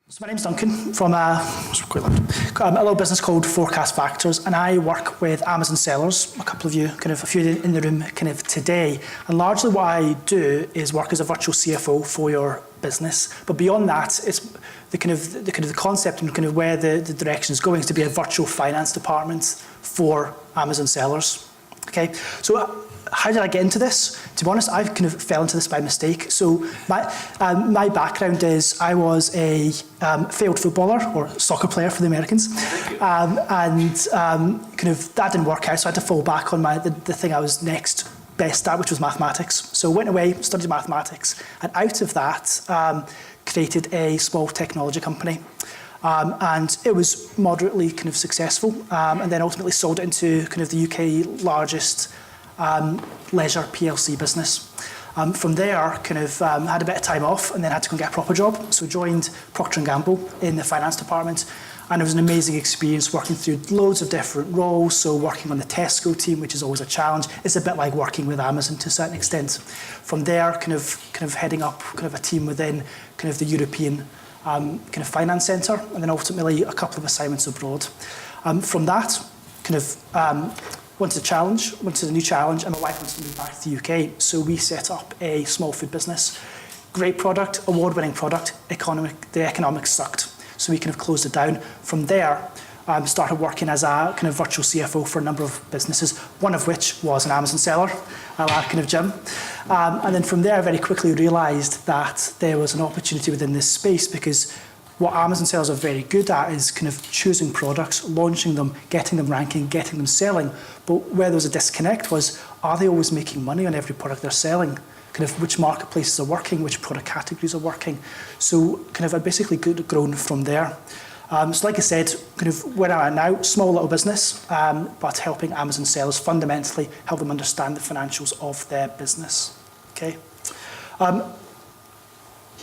So my name's Duncan from a little business called Forecast Factors, and I work with Amazon sellers, a couple of you, a few in the room today. And largely what I do is work as a virtual CFO for your business. But beyond that, it's the concept and where the direction is going is to be a virtual finance department for Amazon sellers. Okay, so how did I get into this? To be honest, I fell into this by mistake. So my background is I was a failed footballer or soccer player for the Americans, that didn't work out. So I had to fall back on the thing I was next best at, which was mathematics. So went away, studied mathematics, and out of that created a small technology company. And it was moderately successful, and then ultimately sold it into the UK largest leisure PLC business. From there, had a bit of time off and then had to go and get a proper job. So joined Procter & Gamble in the finance department, and it was an amazing experience working through loads of different roles. So working on the Tesco team, which is always a challenge. It's a bit like working with Amazon to a certain extent. From there, heading up a team within the European finance centre, and then ultimately a couple of assignments abroad. From that, wanted a new challenge, and my wife wanted to move back to the UK. So we set up a small food business. Great product, award-winning product. The economics sucked, so we closed it down. From there, started working as a virtual CFO for a number of businesses, one of which was an Amazon seller, Jim. And then from there, I very quickly realised that there was an opportunity within this space, because what Amazon sellers are very good at is choosing products, launching them, getting them ranking, getting them selling. But where there was a disconnect was, are they always making money on every product they're selling? Which marketplaces are working, which product categories are working. So I basically grown from there. So like I said, where I am now, small little business, but helping Amazon sellers fundamentally help them understand the financials of their business. Okay. I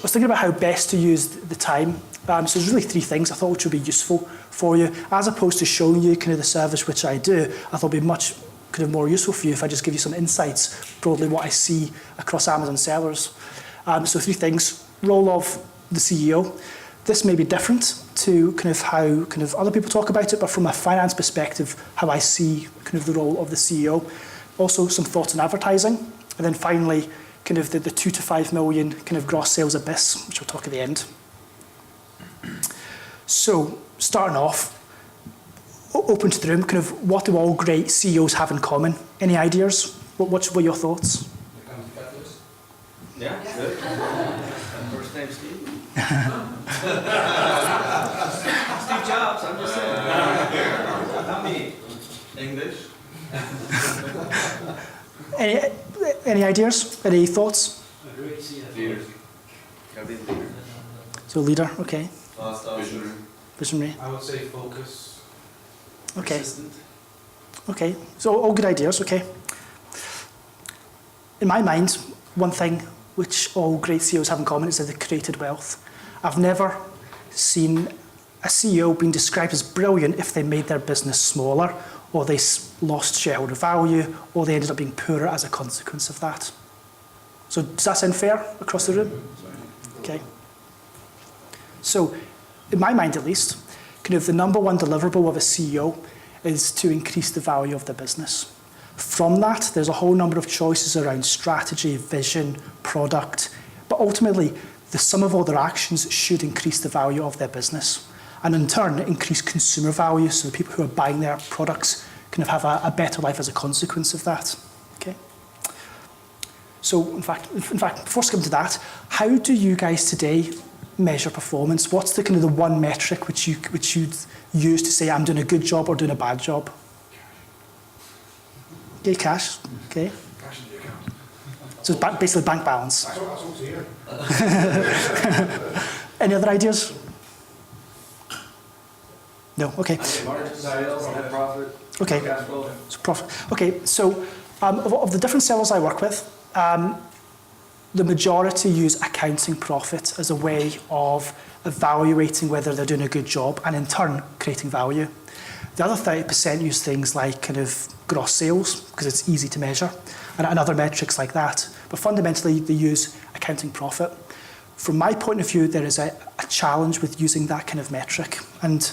was thinking about how best to use the time. So there's really three things I thought which would be useful for you. As opposed to showing you the service which I do, I thought it would be much more useful for you if I just give you some insights, broadly what I see across Amazon sellers. So three things. Role of the CEO. This may be different to how other people talk about it, but from a finance perspective, how I see the role of the CEO. Also some thoughts on advertising, and then finally the 2 to 5 million gross sales abyss, which we'll talk at the end. So starting off, open to the room, what do all great CEOs have in common? Any ideas? What were your thoughts? Yeah, good. First name Steve. Steve Jobs, I'm just saying. Not me. English. Any ideas? Any thoughts? A great CFO. Leader. Leader. So leader, okay. Visionary. Visionary. I would say focus. Okay. Persistent. Okay, so all good ideas, okay. In my mind, one thing which all great CEOs have in common is that they created wealth. I've never seen a CEO being described as brilliant if they made their business smaller, or they lost shareholder value, or they ended up being poorer as a consequence of that. So does that sound fair across the room? Okay. So, in my mind at least, the number one deliverable of a CEO is to increase the value of the business. From that, there's a whole number of choices around strategy, vision, product, but ultimately, the sum of all their actions should increase the value of their business, and in turn, increase consumer value, so the people who are buying their products have a better life as a consequence of that. Okay. So, in fact, before skipping to that, how do you guys today measure performance? What's the the one metric which you'd use to say I'm doing a good job or doing a bad job? Okay, cash. Okay. Cash in the account. So it's basically bank balance. That's what's here. Any other ideas? No. Okay. Margin, sales, net profit. Okay. Cash flow. So profit. Okay. So of the different sellers I work with, the majority use accounting profit as a way of evaluating whether they're doing a good job and in turn creating value. The other 30% use things like gross sales because it's easy to measure and other metrics like that. But fundamentally they use accounting profit. from my point of view, there is a challenge with using that kind of metric. And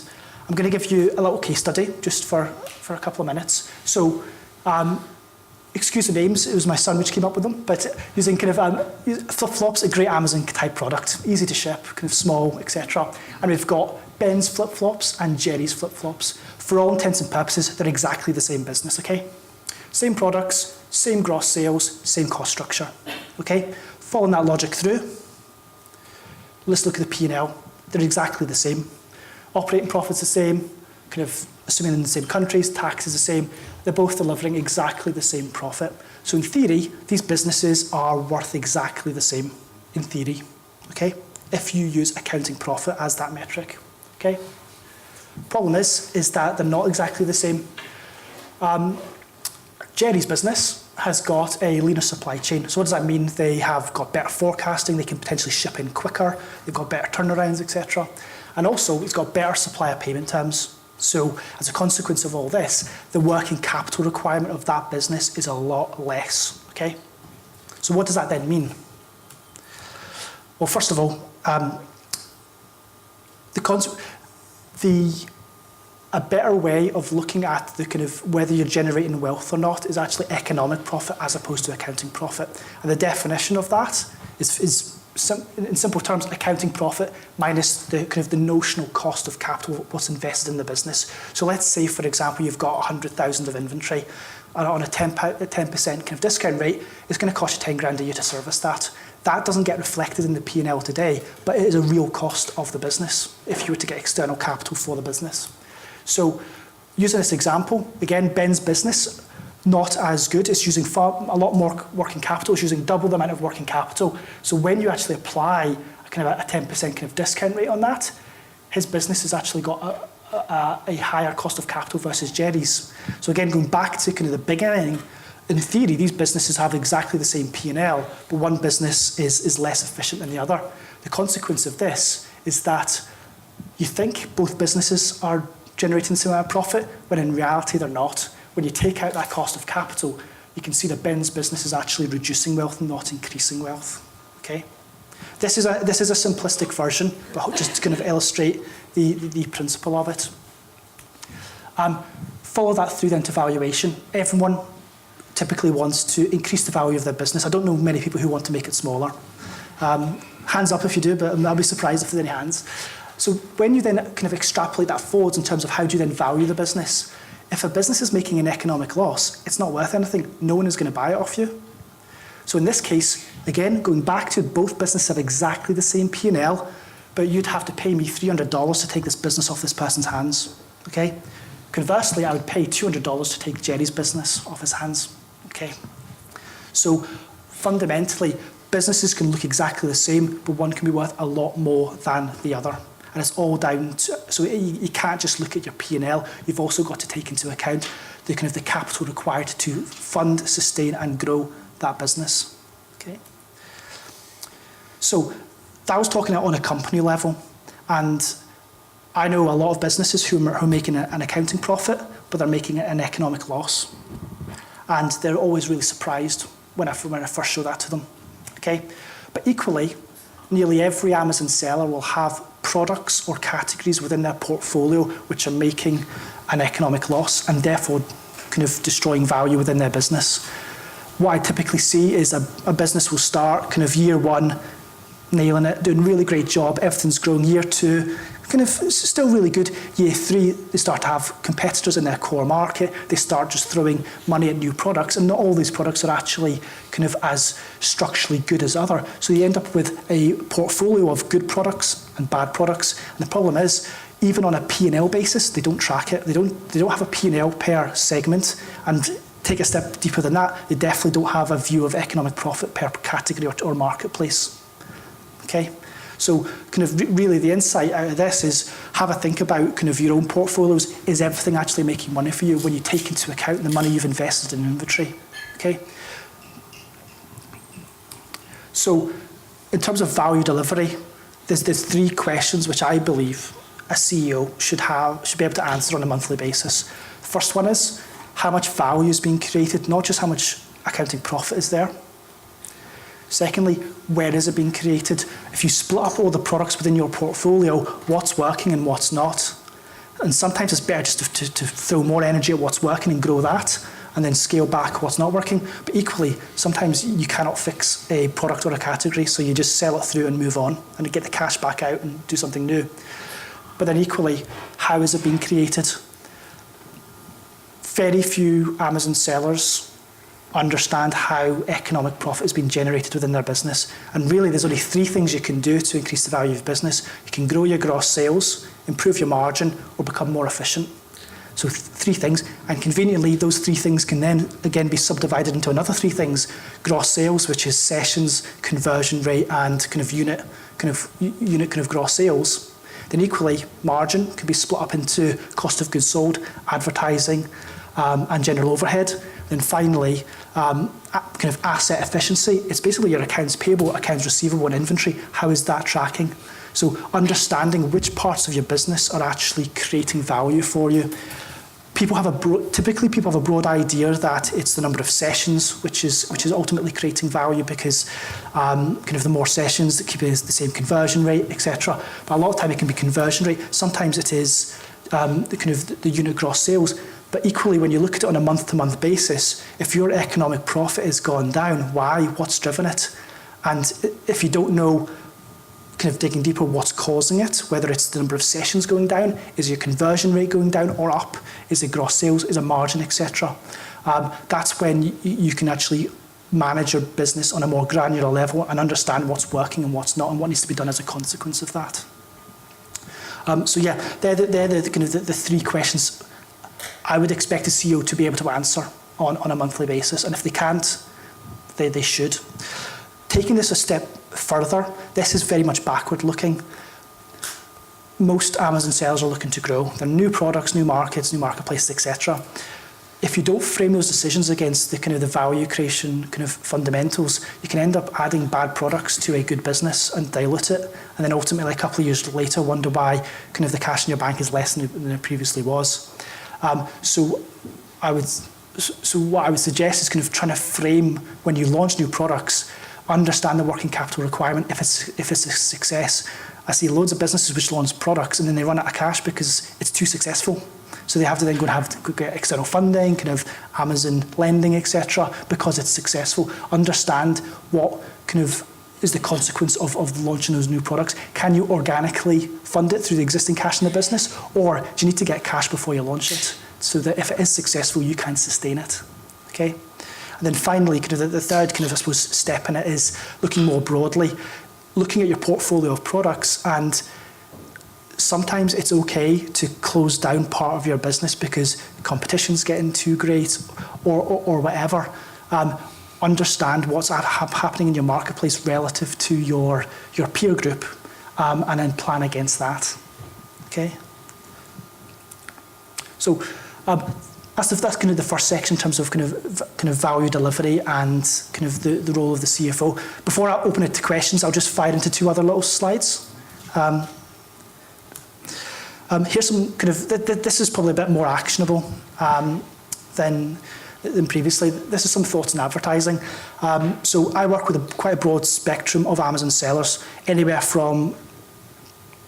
I'm going to give you a little case study just for a couple of minutes. So, excuse the names, it was my son which came up with them, but using kind of flip-flops, a great Amazon type product, easy to ship, kind of small, etc. And we've got Ben's flip-flops and Jerry's flip-flops. For all intents and purposes, they're exactly the same business, okay? Same products, same gross sales, same cost structure, okay? Following that logic through, let's look at the P&L. They're exactly the same. Operating profit's the same, kind of assuming in the same countries, tax is the same. They're both delivering exactly the same profit. So in theory, these businesses are worth exactly the same, in theory, okay? If you use accounting profit as that metric, okay? Problem is that they're not exactly the same. Jerry's business has got a leaner supply chain. So what does that mean? They have got better forecasting, they can potentially ship in quicker, they've got better turnarounds, etc. And also, it's got better supplier payment terms. So as a consequence of all this, the working capital requirement of that business is a lot less, okay? So what does that then mean? Well, first of all, a better way of looking at the kind of whether you're generating wealth or not is actually economic profit as opposed to accounting profit. And the definition of that is in simple terms, accounting profit minus the kind of the notional cost of capital, what's invested in the business. So let's say, for example, you've got 100,000 of inventory, and on a 10% kind of discount rate, it's going to cost you 10 grand a year to service that. That doesn't get reflected in the P&L today, but it is a real cost of the business if you were to get external capital for the business. So using this example, again, Ben's business, not as good. It's using a lot more working capital. It's using double the amount of working capital. So when you actually apply kind of a 10% kind of discount rate on that, his business has actually got a higher cost of capital versus Jerry's. So again, going back to kind of the beginning, in theory, these businesses have exactly the same P&L, but one business is less efficient than the other. The consequence of this is that you think both businesses are generating the same amount of profit, when in reality they're not. When you take out that cost of capital, you can see that Ben's business is actually reducing wealth, not increasing wealth. Okay, this is a simplistic version, but just to kind of illustrate the principle of it. Follow that through then to valuation. Everyone typically wants to increase the value of their business. I don't know many people who want to make it smaller. Hands up if you do, but I'll be surprised if there's any hands. So when you then kind of extrapolate that forwards in terms of how do you then value the business, if a business is making an economic loss, it's not worth anything. No one is going to buy it off you. So in this case, again, going back to both businesses have exactly the same P&L, but you'd have to pay me $300 to take this business off this person's hands. Okay? Conversely, I would pay $200 to take Jerry's business off his hands. Okay? So fundamentally, businesses can look exactly the same, but one can be worth a lot more than the other. And it's all down to, so you can't just look at your P&L, you've also got to take into account the kind of the capital required to fund, sustain and grow that business. Okay. So that was talking on a company level, and I know a lot of businesses who are making an accounting profit, but they're making an economic loss. And they're always really surprised when I first show that to them. Okay. But equally, nearly every Amazon seller will have products or categories within their portfolio which are making an economic loss and therefore kind of destroying value within their business. What I typically see is a business will start kind of year one, nailing it, doing a really great job, everything's growing. Year two, kind of still really good. Year three, they start to have competitors in their core market. They start just throwing money at new products, and not all these products are actually kind of as structurally good as other. So you end up with a portfolio of good products and bad products. And the problem is, even on a P&L basis, they don't track it. They don't have a P&L per segment. And take a step deeper than that, they definitely don't have a view of economic profit per category or marketplace. Okay? So kind of really the insight out of this is have a think about kind of your own portfolios. Is everything actually making money for you when you take into account the money you've invested in inventory? Okay? So in terms of value delivery, there's three questions which I believe a CEO should be able to answer on a monthly basis. The first one is how much value is being created, not just how much accounting profit is there. Secondly, where is it being created? If you split up all the products within your portfolio, what's working and what's not? And sometimes it's better just to throw more energy at what's working and grow that, and then scale back what's not working. But equally, sometimes you cannot fix a product or a category, so you just sell it through and move on and get the cash back out and do something new. But then equally, how is it being created? Very few Amazon sellers understand how economic profit is being generated within their business. And really, there's only 3 things you can do to increase the value of business. You can grow your gross sales, improve your margin, or become more efficient. So 3 things, and conveniently, those 3 things can then again be subdivided into another 3 things: gross sales, which is sessions, conversion rate, and unit gross sales. Then equally, margin can be split up into cost of goods sold, advertising, and general overhead. Then finally, asset efficiency. It's basically your accounts payable, accounts receivable, and inventory. How is that tracking? So understanding which parts of your business are actually creating value for you. Typically people have a broad idea that it's the number of sessions which is ultimately creating value, because the more sessions that keep the same conversion rate, etc. But a lot of time it can be conversion rate. Sometimes it is the unit gross sales. But equally, when you look at it on a month-to-month basis, if your economic profit has gone down, why? What's driven it? And if you don't know, digging deeper, what's causing it, whether it's the number of sessions going down, is your conversion rate going down or up, is it gross sales, is it margin, etc. That's when you can actually manage your business on a more granular level and understand what's working and what's not, and what needs to be done as a consequence of that. They're the 3 questions I would expect a CEO to be able to answer on a monthly basis, and if they can't, they should. Taking this a step further, this is very much backward looking. Most Amazon sellers are looking to grow. They're new products, new markets, new marketplaces, etc. If you don't frame those decisions against the value creation fundamentals, you can end up adding bad products to a good business and dilute it, and then ultimately a couple of years later wonder why the cash in your bank is less than it previously was. So what I would suggest is trying to frame, when you launch new products, understand the working capital requirement. If it's a success, I see loads of businesses which launch products and then they run out of cash because it's too successful. So they have to then go get external funding, Amazon lending, etc., because it's successful. Understand what is the consequence of launching those new products. Can you organically fund it through the existing cash in the business, or do you need to get cash before you launch it, so that if it is successful, you can sustain it? Okay. And then finally, the third step in it is looking more broadly, looking at your portfolio of products. And sometimes it's okay to close down part of your business because competition's getting too great, or whatever. Understand what's happening in your marketplace relative to your peer group, and then plan against that. Okay. So. That's the first section in terms of value delivery and the role of the CFO. Before I open it to questions, I'll just fire into 2 other little slides. Here's some this is probably a bit more actionable than previously. This is some thoughts on advertising. So I work with quite a broad spectrum of Amazon sellers, anywhere from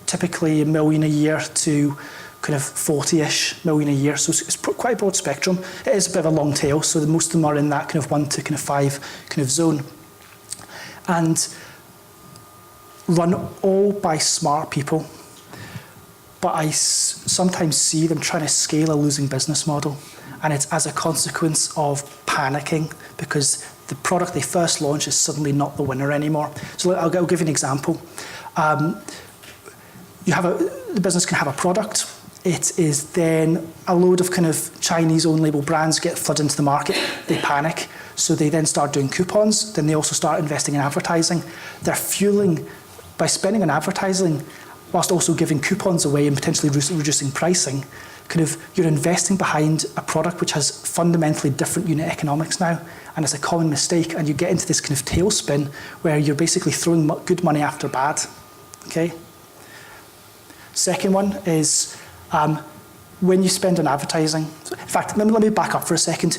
typically $1 million a year to 40-ish million a year. So it's quite a broad spectrum. It is a bit of a long tail, so most of them are in that 1 to 5 zone. And run all by smart people. But I sometimes see them trying to scale a losing business model. And it's as a consequence of panicking because the product they first launch is suddenly not the winner anymore. So I'll give you an example. The business can have a product. It is then a load of Chinese own label brands get flooded into the market. They panic. So they then start doing coupons. Then they also start investing in advertising. They're fueling, by spending on advertising, whilst also giving coupons away and potentially reducing pricing, you're investing behind a product which has fundamentally different unit economics now. And it's a common mistake. And you get into this tailspin where you're basically throwing good money after bad. Okay? Second one is when you spend on advertising. In fact, let me back up for a second.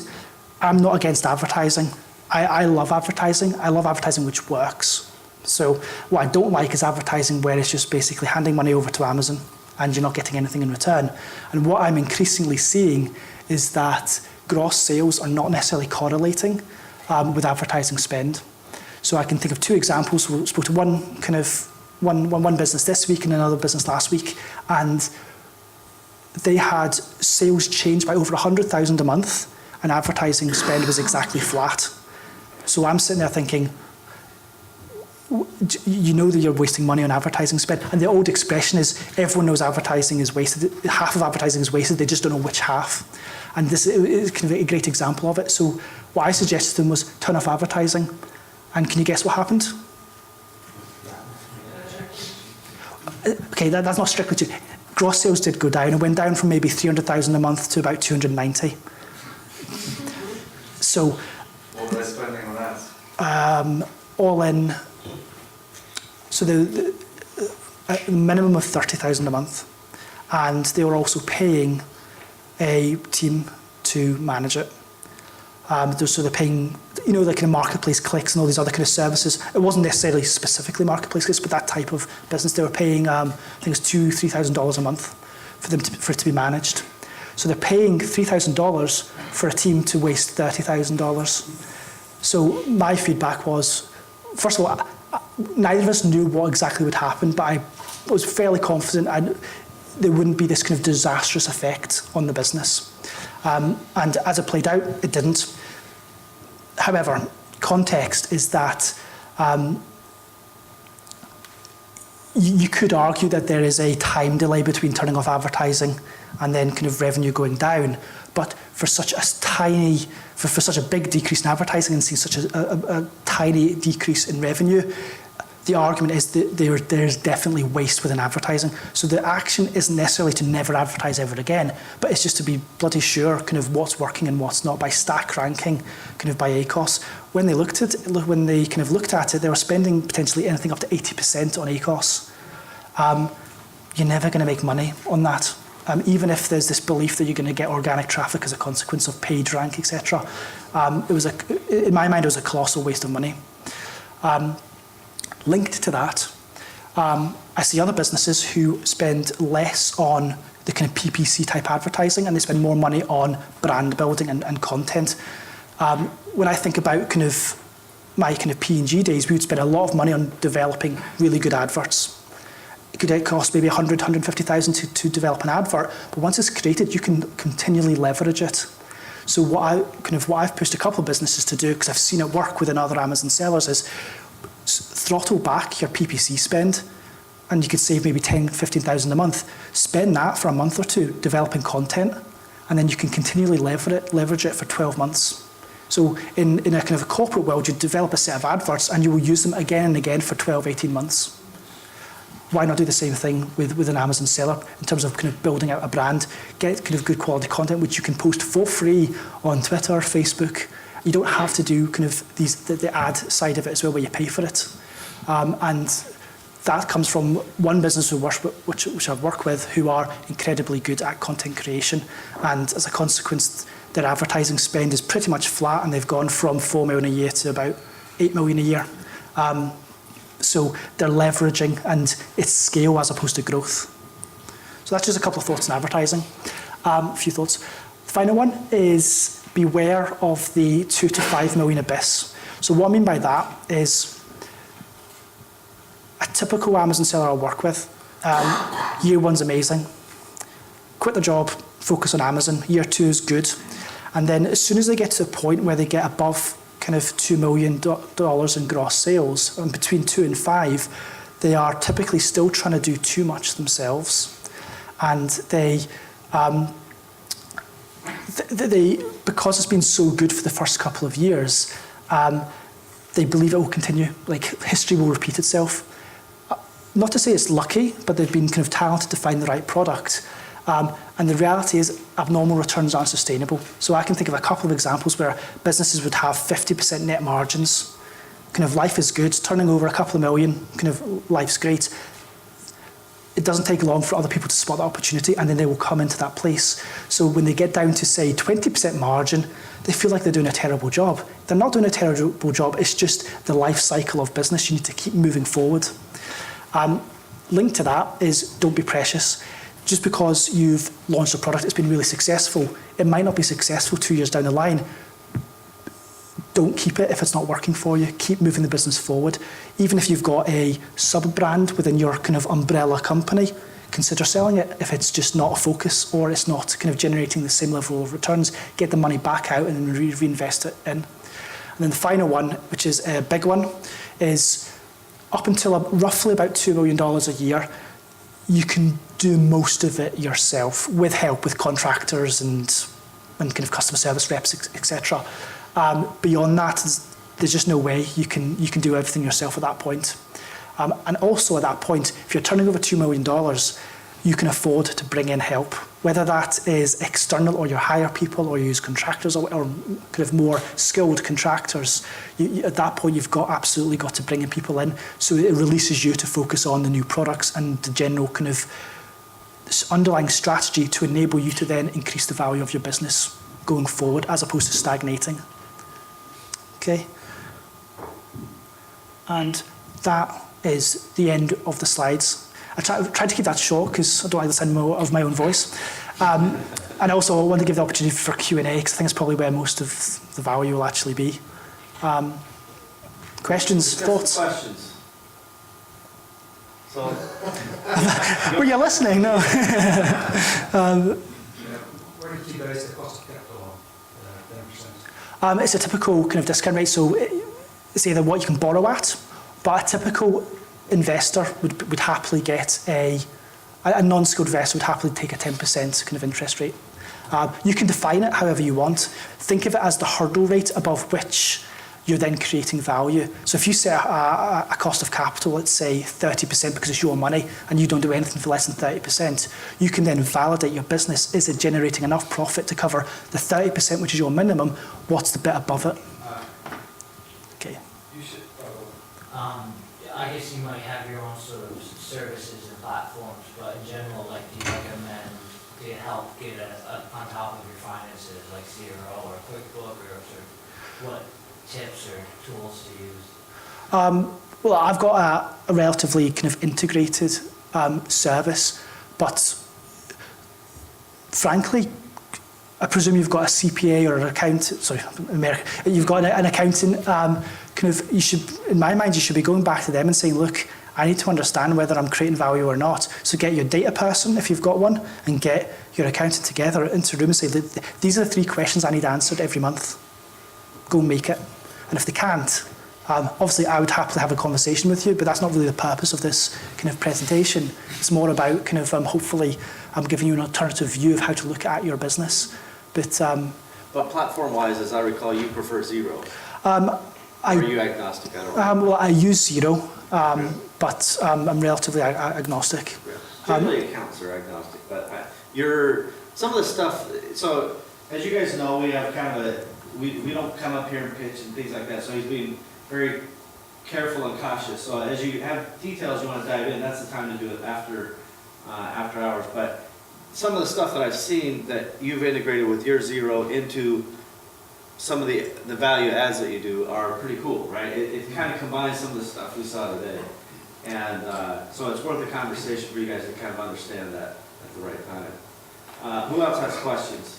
I'm not against advertising. I love advertising. I love advertising which works. So what I don't like is advertising where it's just basically handing money over to Amazon and you're not getting anything in return. And what I'm increasingly seeing is that gross sales are not necessarily correlating with advertising spend. So I can think of two examples. We spoke to one business this week and another business last week, and they had sales change by over 100,000 a month, and advertising spend was exactly flat. So I'm sitting there thinking, you know that you're wasting money on advertising spend. And the old expression is, everyone knows advertising is wasted. Half of advertising is wasted, they just don't know which half. And this is kind of a great example of it. So what I suggested to them was turn off advertising. And can you guess what happened? Okay, that's not strictly true. Gross sales did go down. It went down from maybe 300,000 a month to about 290. So, what were they spending on ads? All in, so the minimum of 30,000 a month, and they were also paying a team to manage it. So they're paying, you know, the kind of marketplace clicks and all these other kind of services. It wasn't necessarily specifically marketplace clicks, but that type of business. They were paying, I think it's $2,000-3,000 a month for it to be managed. So they're paying $3,000 for a team to waste $30,000. So my feedback was, first of all, neither of us knew what exactly would happen, but I was fairly confident there wouldn't be this kind of disastrous effect on the business. And as it played out, it didn't. However, context is that you could argue that there is a time delay between turning off advertising and then kind of revenue going down. But for such a for such a big decrease in advertising and seeing such a tiny decrease in revenue, the argument is that there's definitely waste within advertising. So the action isn't necessarily to never advertise ever again, but it's just to be bloody sure kind of what's working and what's not by stack ranking, kind of by ACOS. When they looked at it, they were spending potentially anything up to 80% on ACOS. You're never going to make money on that. Even if there's this belief that you're going to get organic traffic as a consequence of page rank, etc. In my mind, it was a colossal waste of money. Linked to that, I see other businesses who spend less on the kind of PPC type advertising, and they spend more money on brand building and content. When I think about kind of my kind of P&G days, we would spend a lot of money on developing really good adverts. It could cost maybe 100, 150,000 to develop an advert, but once it's created, you can continually leverage it. So what I've pushed a couple of businesses to do, because I've seen it work within other Amazon sellers, is throttle back your PPC spend, and you could save maybe 10, 15,000 a month. Spend that for a month or two developing content, and then you can continually leverage it for 12 months. So in a kind of a corporate world, you develop a set of adverts and you will use them again and again for 12, 18 months. Why not do the same thing with an Amazon seller in terms of kind of building out a brand, get kind of good quality content which you can post for free on Twitter, Facebook. You don't have to do kind of the ad side of it as well, where you pay for it. And that comes from one business which I've worked with, who are incredibly good at content creation. And as a consequence, their advertising spend is pretty much flat, and they've gone from 4 million a year to about 8 million a year. So they're leveraging, and it's scale as opposed to growth. So that's just a couple of thoughts on advertising. A few thoughts. The final one is beware of the 2 to 5 million abyss. So what I mean by that is a typical Amazon seller I work with, year one's amazing. Quit the job, focus on Amazon. Year two is good. And then as soon as they get to the point where they get above kind of $2 million in gross sales, and between 2 and 5, they are typically still trying to do too much themselves. And they because it's been so good for the first couple of years, they believe it will continue. Like, history will repeat itself. Not to say it's lucky, but they've been kind of talented to find the right product. And the reality is abnormal returns aren't sustainable. So I can think of a couple of examples where businesses would have 50% net margins. Kind of life is good, turning over a couple of million, kind of life's great. It doesn't take long for other people to spot the opportunity, and then they will come into that place. So when they get down to, say, 20% margin, they feel like they're doing a terrible job. They're not doing a terrible job, it's just the life cycle of business. You need to keep moving forward. Linked to that is don't be precious. Just because you've launched a product that's been really successful, it might not be successful 2 years down the line. Don't keep it if it's not working for you. Keep moving the business forward. Even if you've got a sub-brand within your kind of umbrella company, consider selling it if it's just not a focus or it's not kind of generating the same level of returns. Get the money back out and then reinvest it in. And then the final one, which is a big one, is up until roughly about $2 million a year, you can do most of it yourself with help with contractors and kind of customer service reps, etc. Beyond that, there's just no way you can do everything yourself at that point. And also at that point, if you're turning over $2 million, you can afford to bring in help, whether that is external or you hire people or you use contractors or kind of more skilled contractors. At that point, you've absolutely got to bring in people in. So it releases you to focus on the new products and the general kind of underlying strategy to enable you to then increase the value of your business going forward as opposed to stagnating. Okay. And that is the end of the slides. I tried to keep that short because I don't like the sound of my own voice. And also I want to give the opportunity for Q&A because I think it's probably where most of the value will actually be. Questions, thoughts? Questions. So, Were you listening? No. Where did you base the cost of capital on? 10%? It's a typical kind of discount rate. So it's either what you can borrow at, but a typical investor would happily get a non-skilled investor would happily take a 10% kind of interest rate. You can define it however you want. Think of it as the hurdle rate above which you're then creating value. So if you set a cost of capital, let's say 30% because it's your money and you don't do anything for less than 30%, you can then validate your business. Is it generating enough profit to cover the 30%, which is your minimum? What's the bit above it? Okay. You should. I guess you might have your own sort of services and platforms, but in general, like, do you recommend to help get on top of your finances, like CRO or QuickBook, or sort of what tips or tools to use? Well, I've got a relatively kind of integrated service, but frankly, I presume you've got a CPA or an accountant. Sorry, America. You've got an accountant. Kind of, you should, in my mind, you should be going back to them and saying, look, I need to understand whether I'm creating value or not. So get your data person, if you've got one, and get your accountant together into a room and say, these are the 3 questions I need answered every month. Go and make it. And if they can't, obviously I would happily have a conversation with you, but that's not really the purpose of this kind of presentation. It's more about kind of hopefully I'm giving you an alternative view of how to look at your business. But platform-wise, as I recall, you prefer Zero. Or are you agnostic? I don't know. Well, I use Zero, but I'm relatively agnostic. Generally, accountants are agnostic, but some of the stuff. So, as you guys know, we have kind of we don't come up here and pitch and things like that. So he's being very careful and cautious. So as you have details you want to dive in, that's the time to do it after hours. But some of the stuff that I've seen that you've integrated with your Zero into some of the value adds that you do are pretty cool, right? It kind of combines some of the stuff we saw today. And so it's worth a conversation for you guys to kind of understand that at the right time. Who else has questions?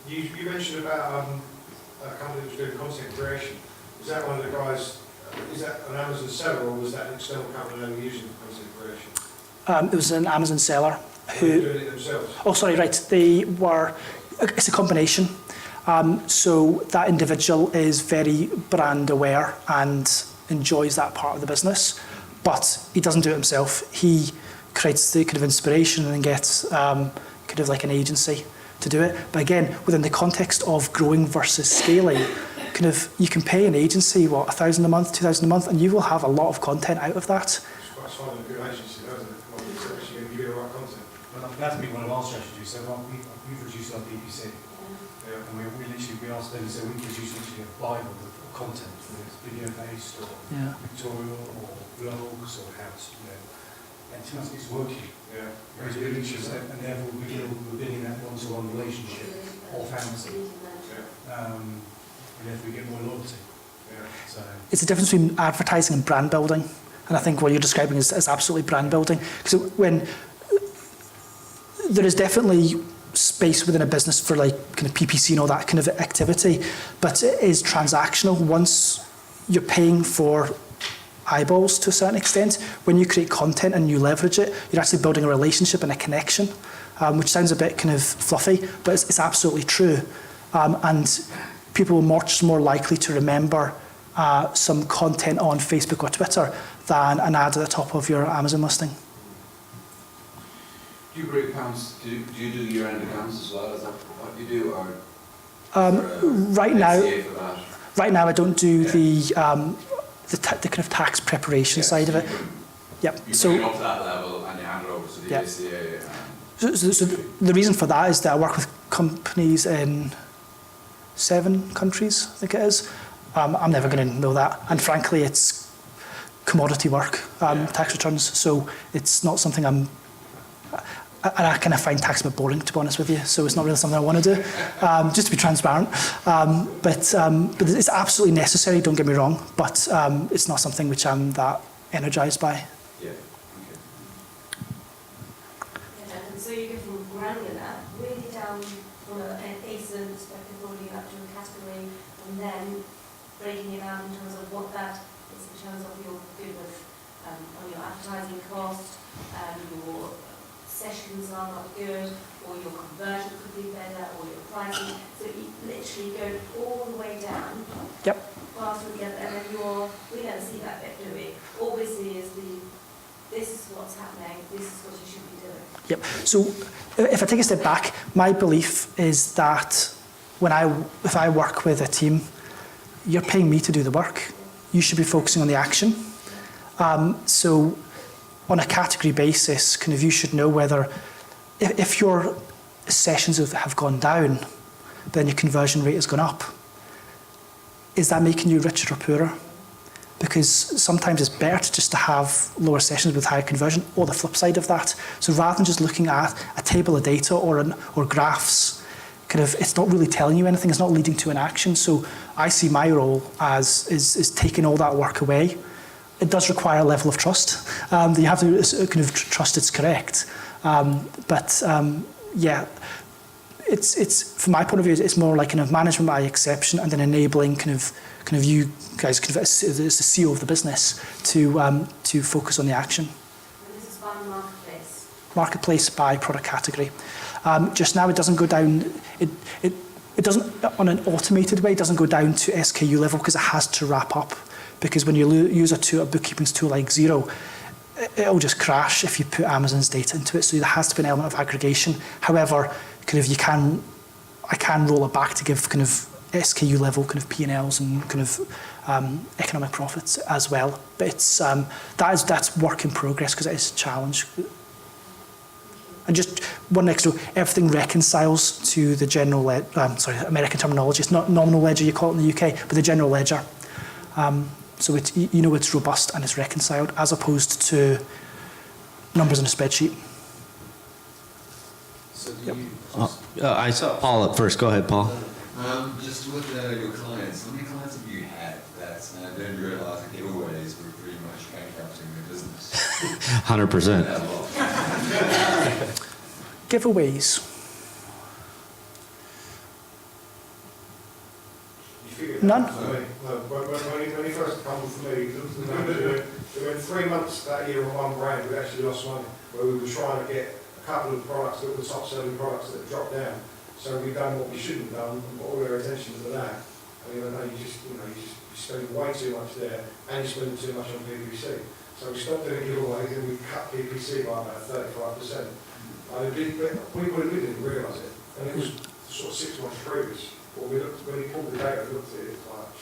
You mentioned about a company that was doing content creation. Was that one of the guys, is that an Amazon seller or was that an external company only using content creation? It was an Amazon seller who... They were doing it themselves? Oh, sorry, right. They were... It's a combination. So that individual is very brand aware and enjoys that part of the business, but he doesn't do it himself. He creates the kind of inspiration and then gets kind of like an agency to do it. But again, within the context of growing versus scaling, kind of you can pay an agency, what, $1,000 a month, $2,000 a month, and you will have a lot of content out of that. It's quite finding a good agency, doesn't it? Well, it's actually going to give you the right content. Well, that's been one of our strategies. So we've reduced our PPC. Yeah. And we asked them, so we produce literally a Bible of content, whether it's video-based or pictorial or blogs or how to, and to us it's working. Yeah. And therefore we're building that one-to-one relationship. off Amazon. And therefore we get more loyalty. So It's the difference between advertising and brand building. And I think what you're describing is absolutely brand building. Because when there is definitely space within a business for like kind of PPC and all that kind of activity, but it is transactional. Once you're paying for eyeballs to a certain extent, when you create content and you leverage it, you're actually building a relationship and a connection, which sounds a bit kind of fluffy, but it's absolutely true. And people are much more likely to remember some content on Facebook or Twitter than an ad at the top of your Amazon listing. Do you break accounts? Do you do year-end accounts as well? Is that what you do, or Right now, FCA for that? right now I don't do the kind of tax preparation side of it. Yep. You So bring it up to that level and you hand it over to the Yeah. ACA. So the reason for that is that I work with companies in 7 countries, I think it is. I'm never going to know that. And frankly, it's commodity work, tax returns. So it's not something I kind of find tax a bit boring, to be honest with you. So it's not really something I want to do, just to be transparent. But it's absolutely necessary, don't get me wrong. But it's not something which I'm that energised by. Yeah. And so you go from granular really down from an ASIN perspective, rolling up to a category, and then breaking it out in terms of what that is in terms of your good with on your advertising cost, your sessions are not good, or your conversion could be better, or your pricing. So you literally go all the way down. Yep. Fast together, and then we don't see that bit, do we? All we see is this is what's happening, this is what you should be doing. Yep. So if I take a step back, my belief is that if I work with a team, you're paying me to do the work. You should be focusing on the action. So on a category basis, kind of you should know whether, if your sessions have gone down, then your conversion rate has gone up. Is that making you richer or poorer? Because sometimes it's better just to have lower sessions with higher conversion, or the flip side of that. So rather than just looking at a table of data or graphs, kind of it's not really telling you anything. It's not leading to an action. So I see my role as is taking all that work away. It does require a level of trust. You have to kind of trust it's correct. It's from my point of view, it's more like kind of management by exception, and then enabling kind of you guys, kind of as the CEO of the business, to focus on the action. And this is by marketplace. Marketplace by product category. Just now, it doesn't go down. It doesn't, on an automated way, it doesn't go down to SKU level because it has to wrap up. Because when you use a bookkeeping tool like Xero, it'll just crash if you put Amazon's data into it. So there has to be an element of aggregation. However, kind of I can roll it back to give kind of SKU level kind of P&Ls and kind of economic profits as well. But it's that's work in progress because it is a challenge. And just one extra, everything reconciles to the general, American terminology. It's not nominal ledger, you call it in the UK, but the general ledger. So it's robust and it's reconciled, as opposed to numbers in a spreadsheet. So do you I saw Paul up first. Go ahead, Paul. just with your clients, how many clients have you had that then realized that giveaways were pretty much bankrupting their business? 100%. That long? Giveaways. None. When he first come for me, there were 3 months that year on one brand we actually lost money, where we were trying to get a couple of products that were top selling products that dropped down. So we've done what we shouldn't have done and put all our attention to that. And you spend way too much there and you spend too much on PPC. So we stopped doing giveaways and we cut PPC by about 35%. People didn't realise it, and it was sort of 6 months previous. When we pulled the data and looked at it, it's like,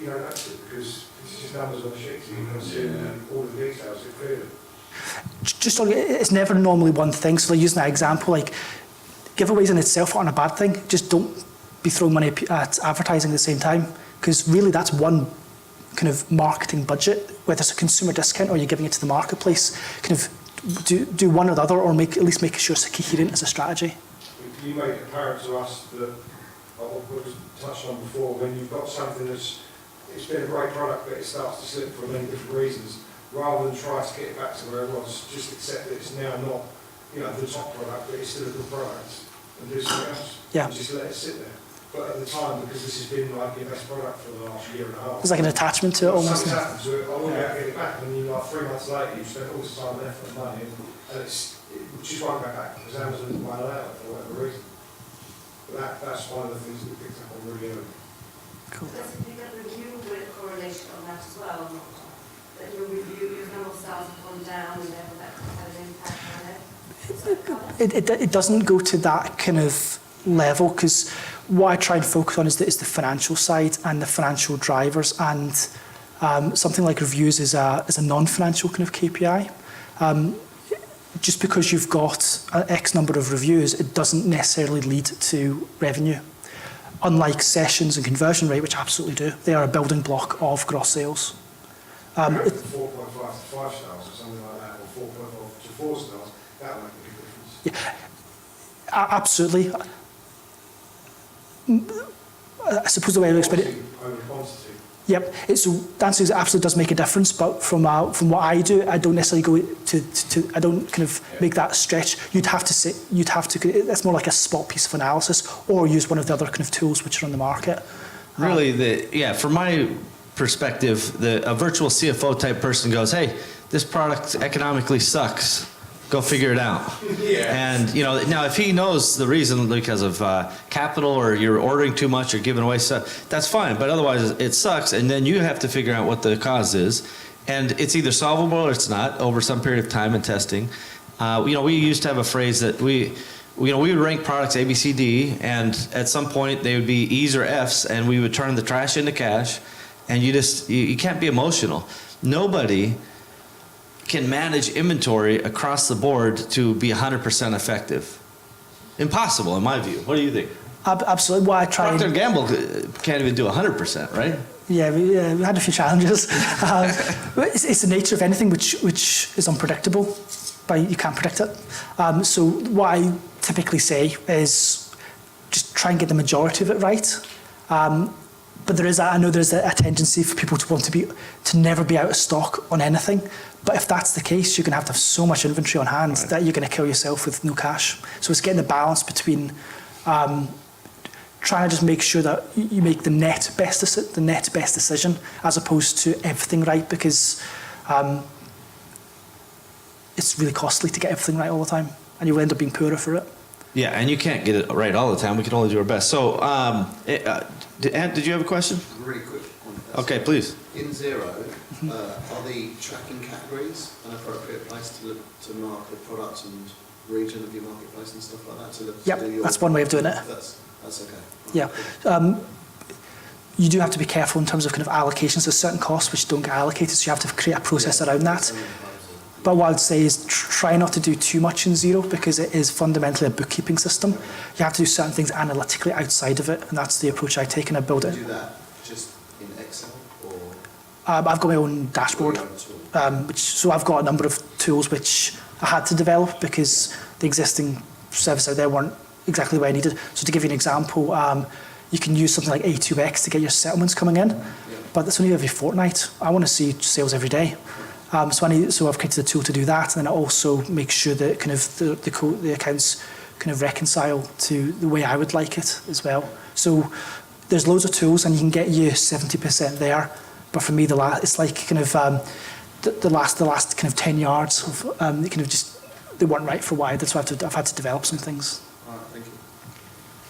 you don't notice it because it's just numbers on the sheet, so you can see all the details clearly. Just it's never normally one thing. So using that example, like giveaways in itself aren't a bad thing. Just don't be throwing money at advertising at the same time, because really that's one kind of marketing budget, whether it's a consumer discount or you're giving it to the marketplace. Kind of do one or the other, or at least make sure it's coherent as a strategy. you make it apparent to us that, what was touched on before, when you've got something it's been a great product, but it starts to slip for many different reasons, rather than try to get it back to where it was, just accept that it's now not, the top product, but it's still a good product, and do something else. Yeah. And just let it sit there. But at the time, because this has been like your best product for the last year and a half. There's like an attachment to it almost. Something's happened to it, I want to get it back, and you 3 months later, you've spent all this time and effort and money, and it just won't go back, because Amazon won't allow it for whatever reason. But that's one of the things that we picked up on really early. Cool. Does it pick up review with correlation on that as well, or not? That your review, your number of stars have gone down, and therefore that had an impact on it? It doesn't go to that kind of level, because what I try and focus on is the financial side and the financial drivers, and something like reviews is a non-financial kind of KPI. Just because you've got an X number of reviews, it doesn't necessarily lead to revenue. Unlike sessions and conversion rate, which absolutely do, they are a building block of gross sales. 4.5 to 5 stars or something like that, or 4.5 to 4 stars, that would make a big difference. Yeah, absolutely. I suppose the way I would explain it. Over quantity. Yep. So the answer is it absolutely does make a difference, but from what I do, I don't necessarily go to I don't kind of make that stretch. That's more like a spot piece of analysis, or use one of the other kind of tools which are on the market. Really, from my perspective, a virtual CFO type person goes, hey, this product economically sucks. Go figure it out. Yeah. And now if he knows the reason because of capital, or you're ordering too much or giving away stuff, that's fine. But otherwise, it sucks, and then you have to figure out what the cause is, and it's either solvable or it's not over some period of time and testing. We used to have a phrase that we would rank products A, B, C, D, and at some point they would be E's or F's, and we would turn the trash into cash, and you can't be emotional. Nobody can manage inventory across the board to be 100% effective. Impossible, in my view. What do you think? Absolutely. What I try. Procter & Gamble can't even do 100%, right? Yeah, we had a few challenges. It's the nature of anything which is unpredictable, but you can't predict it. So what I typically say is just try and get the majority of it right. But I know there's a tendency for people to never be out of stock on anything. But if that's the case, you're going to have so much inventory on hand that you're going to kill yourself with no cash. So it's getting the balance between trying to just make sure that you make the net best decision, as opposed to everything right, because it's really costly to get everything right all the time, and you'll end up being poorer for it. Yeah, and you can't get it right all the time. We can only do our best. So, did you have a question? Really quick one. Okay, please. In Xero, are the tracking categories an appropriate place to mark the product and region of your marketplace and stuff like that? Yep, that's one way of doing it. That's okay. Yeah. You do have to be careful in terms of kind of allocations. There's certain costs which don't get allocated, so you have to create a process around that. But what I'd say is try not to do too much in Xero, because it is fundamentally a bookkeeping system. You have to do certain things analytically outside of it, and that's the approach I take, and I build it. Do that just in Excel, or? I've got my own dashboard, so I've got a number of tools which I had to develop because the existing services out there weren't exactly the way I needed. So to give you an example, you can use something like A2X to get your settlements coming in, but that's only every fortnight. I want to see sales every day. So I've created a tool to do that, and then I also make sure that kind of the accounts kind of reconcile to the way I would like it as well. So there's loads of tools, and you can get you 70% there. But for me, it's like kind of the last kind of 10 yards of kind of just they weren't right for why. That's why I've had to develop some things. All right, thank you.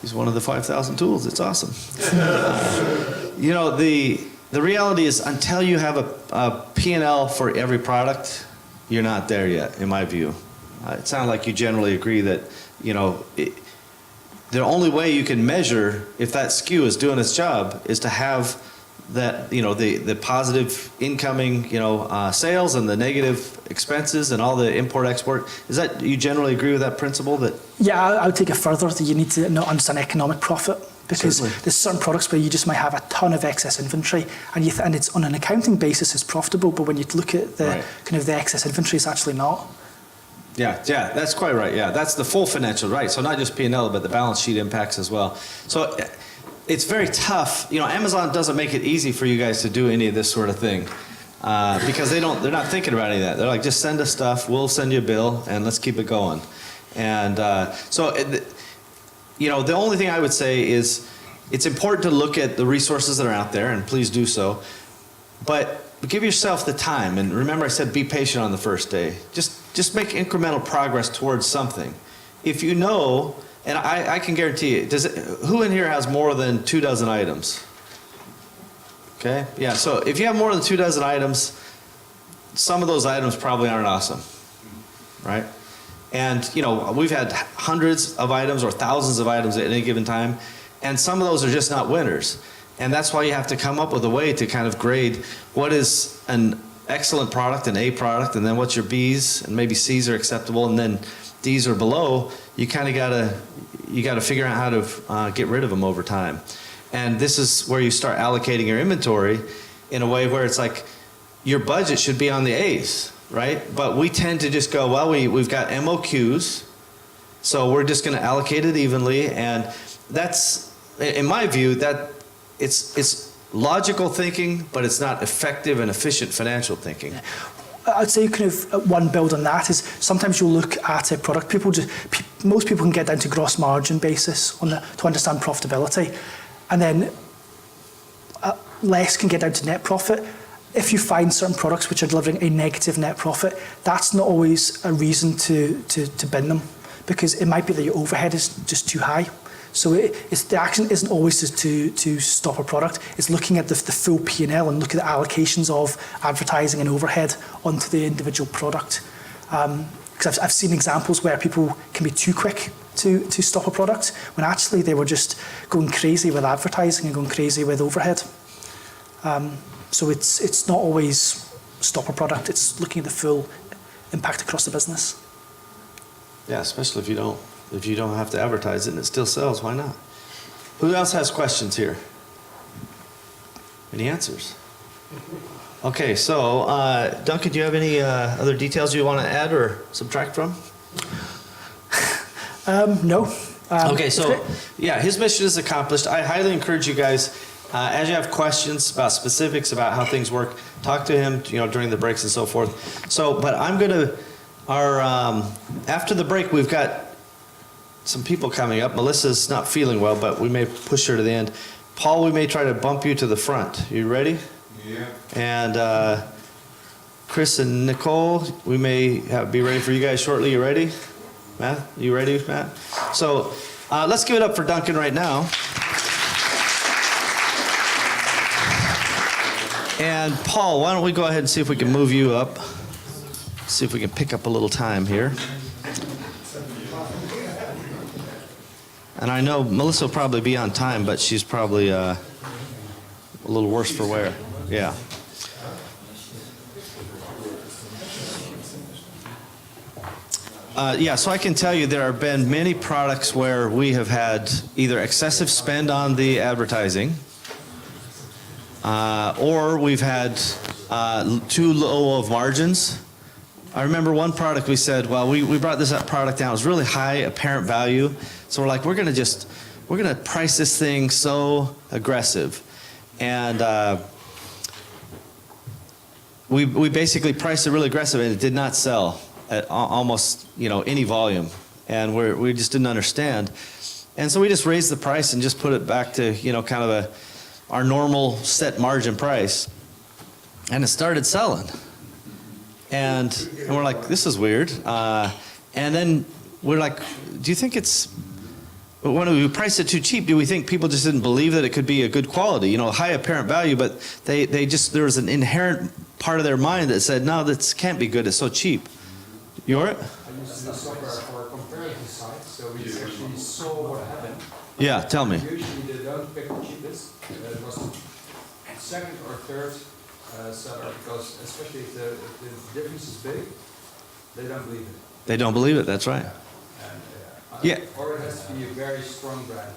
He's one of the 5,000 tools. It's awesome. The reality is, until you have a P&L for every product, you're not there yet, in my view. It sounds like you generally agree that, the only way you can measure if that SKU is doing its job is to have that, the positive incoming, sales and the negative expenses and all the import-export. Is that, you generally agree with that principle? That? Yeah, I would take it further that you need to understand economic profit. Because there's certain products where you just might have a ton of excess inventory, and it's on an accounting basis it's profitable, but when you look at the kind of the excess inventory, it's actually not. Yeah, that's quite right. Yeah, that's the full financial, right? So not just P&L, but the balance sheet impacts as well. So it's very tough. You know, Amazon doesn't make it easy for you guys to do any of this sort of thing because they're not thinking about any of that. They're like, just send us stuff, we'll send you a bill, and let's keep it going. And you know, the only thing I would say is it's important to look at the resources that are out there, and please do so. But give yourself the time, and remember I said be patient on the first day. Just make incremental progress towards something. If you know, and I can guarantee you, who in here has more than 24 items? Okay, yeah, so if you have more than 24 items, some of those items probably aren't awesome, right? And you know, we've had hundreds of items or thousands of items at any given time, and some of those are just not winners. And that's why you have to come up with a way to kind of grade what is an excellent product, an A product, and then what's your B's, and maybe C's are acceptable, and then D's are below. You kind of gotta figure out how to get rid of them over time. And this is where you start allocating your inventory in a way where it's like your budget should be on the A's, right? But we tend to just go, well, we've got MOQs, so we're just going to allocate it evenly, and that's, in my view, that it's logical thinking, but it's not effective and efficient financial thinking. I'd say kind of one build on that is sometimes you'll look at a product. Most people can get down to gross margin basis to understand profitability, and then less can get down to net profit. If you find certain products which are delivering a negative net profit, that's not always a reason to bin them, because it might be that your overhead is just too high. So the action isn't always to stop a product. It's looking at the full P&L and looking at allocations of advertising and overhead onto the individual product. Because I've seen examples where people can be too quick to stop a product when actually they were just going crazy with advertising and going crazy with overhead. So it's not always stop a product. It's looking at the full impact across the business. Yeah, especially if you don't have to advertise it and it still sells, why not? Who else has questions here? Any answers? Okay, so Duncan, do you have any other details you want to add or subtract from? No. Okay, so yeah, his mission is accomplished. I highly encourage you guys, as you have questions about specifics about how things work, talk to him, during the breaks and so forth. So, but I'm gonna, after the break, we've got some people coming up. Melissa's not feeling well, but we may push her to the end. Paul, we may try to bump you to the front. You ready? Yeah. And Chris and Nicole, we may be ready for you guys shortly. You ready? Matt, you ready, Matt? So let's give it up for Duncan right now. And Paul, why don't we go ahead and see if we can move you up. See if we can pick up a little time here. And I know Melissa will probably be on time, but she's probably a little worse for wear. Yeah. Yeah, so I can tell you there have been many products where we have had either excessive spend on the advertising, or we've had too low of margins. I remember one product we said, well, we brought this product down. It was really high apparent value. So we're like, we're gonna price this thing so aggressive. And we basically priced it really aggressive, and it did not sell at almost any volume. And we just didn't understand. And so we just raised the price and just put it back to kind of our normal set margin price. And it started selling. And we're like, this is weird. And then we're like, do you think when we priced it too cheap, do we think people just didn't believe that it could be a good quality, high apparent value, but there was an inherent part of their mind that said, no, this can't be good, it's so cheap. You all right? I used the software for comparison sites, so we actually saw what happened. Yeah, tell me. Usually they don't pick the cheapest. It was second or third seller, because especially if the difference is big, they don't believe it. They don't believe it, that's right. Yeah. Or it has to be a very strong brand.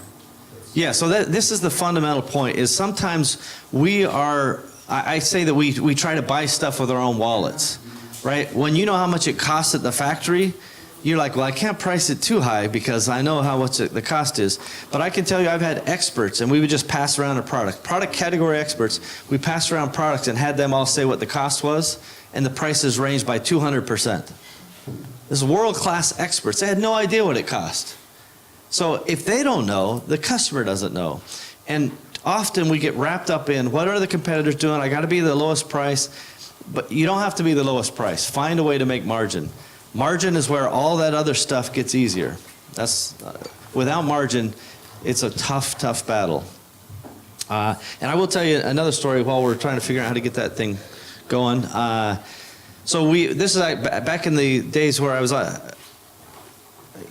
Yeah, so this is the fundamental point, is sometimes I say that we try to buy stuff with our own wallets. right? When you know how much it costs at the factory, you're like, well, I can't price it too high because I know how much the cost is. But I can tell you, I've had experts, and we would just pass around a product category experts. We passed around products and had them all say what the cost was, and the prices ranged by 200%. This is world-class experts. They had no idea what it cost. So if they don't know, the customer doesn't know. And often we get wrapped up in, what are the competitors doing? I got to be the lowest price. But you don't have to be the lowest price. Find a way to make margin. Margin is where all that other stuff gets easier. Without margin, it's a tough, tough battle. And I will tell you another story while we're trying to figure out how to get that thing going. This is back in the days where I was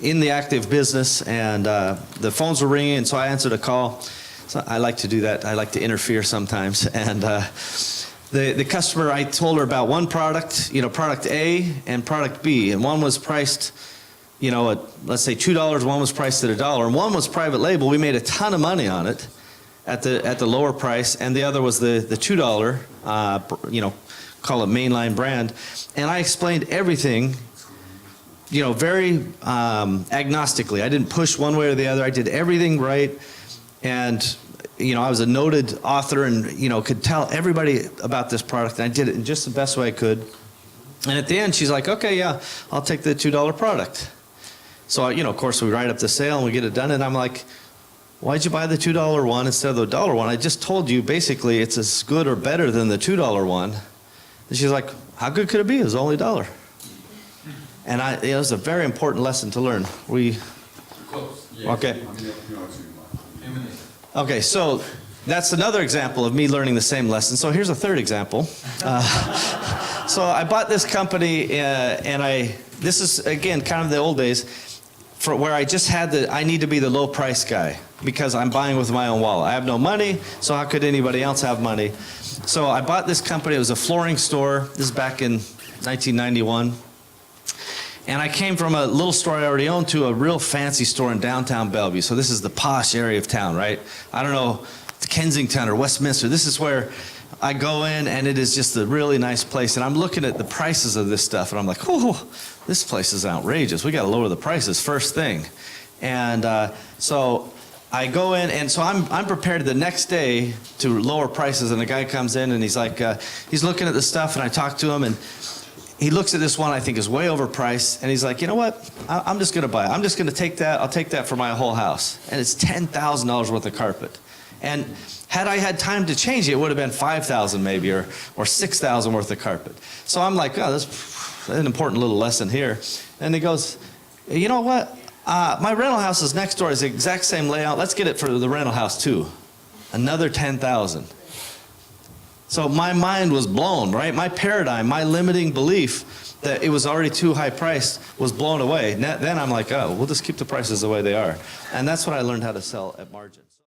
in the active business, and the phones were ringing, and so I answered a call. So I like to do that. I like to interfere sometimes. And the customer, I told her about one product, product A and product B, and one was priced, at, let's say $2, one was priced at $1, and one was private label. We made a ton of money on it at the lower price, and the other was the $2, call it mainline brand. And I explained everything, very agnostically. I didn't push one way or the other. I did everything right. And I was a noted author and, could tell everybody about this product, and I did it in just the best way I could. And at the end, she's like, okay, yeah, I'll take the $2 product. So, of course, we write up the sale and we get it done, and I'm like, why'd you buy the $2 one instead of the $1 one? I just told you, basically, it's as good or better than the $2 one. And she's like, how good could it be? It was only $1. And it was a very important lesson to learn. Okay. Okay, so that's another example of me learning the same lesson. So here's a third example. So I bought this company, and this is, again, kind of the old days, where I just had I need to be the low price guy because I'm buying with my own wallet. I have no money, so how could anybody else have money? So I bought this company. It was a flooring store. This is back in 1991. And I came from a little store I already owned to a real fancy store in downtown Bellevue. So this is the posh area of town, right? I don't know, Kensington or Westminster. This is where I go in, and it is just a really nice place. And I'm looking at the prices of this stuff, and I'm like, oh, this place is outrageous. We got to lower the prices first thing. And so I go in, and so I'm prepared the next day to lower prices. And the guy comes in, and he's like, he's looking at the stuff, and I talk to him, and he looks at this one I think is way overpriced, and he's like, you know what? I'm just going to buy it. I'm just going to take that. I'll take that for my whole house. And it's $10,000 worth of carpet. And had I had time to change it, it would have been $5,000 maybe, or $6,000 worth of carpet. So I'm like, oh, that's an important little lesson here. And he goes, you know what? My rental house is next door. It's the exact same layout. Let's get it for the rental house too. Another $10,000. So my mind was blown, right? My paradigm, my limiting belief that it was already too high priced was blown away. Then I'm like, oh, we'll just keep the prices the way they are. And that's what I learned how to sell at margin.